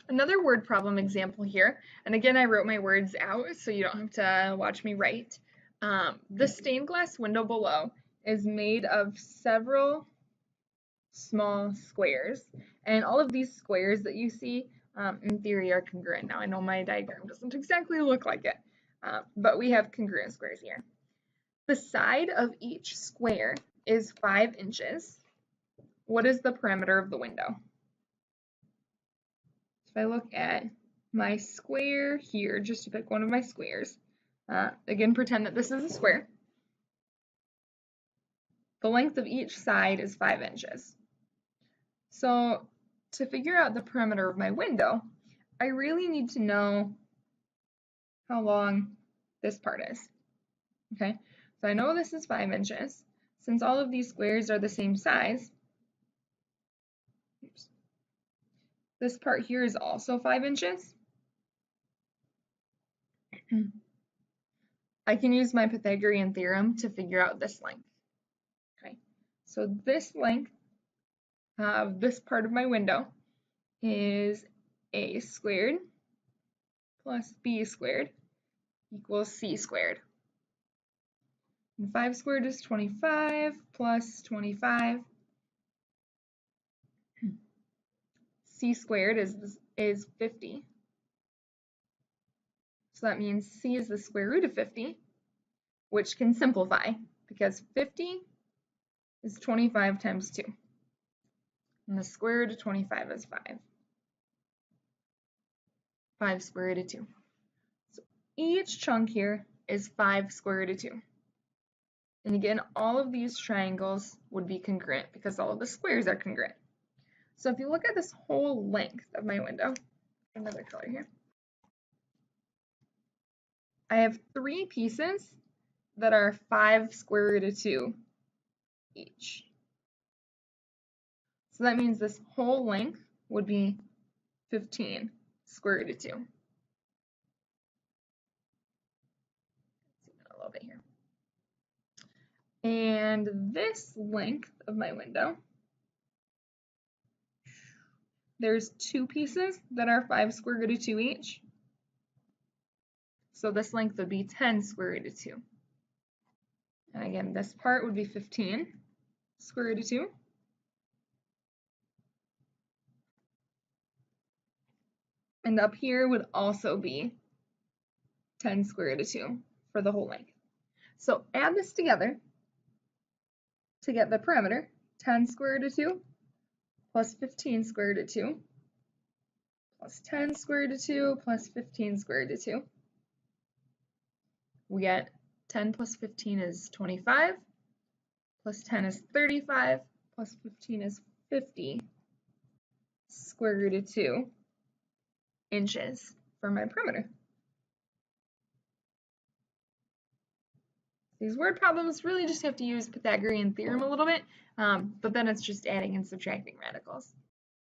Another word problem example here, and again I wrote my words out so you don't have to watch me write. The stained glass window below is made of several small squares, and all of these squares that you see in theory are congruent. Now I know my diagram doesn't exactly look like it, but we have congruent squares here. The side of each square is 5 inches. What is the perimeter of the window? If I look at my square here, just to pick one of my squares, again, pretend that this is a square. The length of each side is 5 inches. So to figure out the perimeter of my window, I really need to know how long this part is. Okay, so I know this is 5 inches. Since all of these squares are the same size, this part here is also 5 inches. I can use my Pythagorean theorem to figure out this length. Okay, so this length of this part of my window is a squared plus b squared equals c squared. And 5 squared is 25 plus 25. C squared is 50. So that means c is the square root of 50, which can simplify because 50 is 25 times 2. And the square root of 25 is 5. 5 square root of 2. So each chunk here is 5 square root of 2. And again, all of these triangles would be congruent because all of the squares are congruent. So if you look at this whole length of my window, another color here, I have 3 pieces that are 5 square root of 2 each. So that means this whole length would be 15 square root of 2. A little bit here. And this length of my window, there's 2 pieces that are 5 square root of 2 each. So this length would be 10 square root of 2. And again, this part would be 15 square root of 2. And up here would also be 10 square root of 2 for the whole length. So add this together to get the perimeter. 10 square root of 2 plus 15 square root of 2 plus 10 square root of 2 plus 15 square root of 2. We get 10 plus 15 is 25, plus 10 is 35, plus 15 is 50 square root of 2 inches for my perimeter. These word problems really just have to use Pythagorean theorem a little bit, but then it's just adding and subtracting radicals.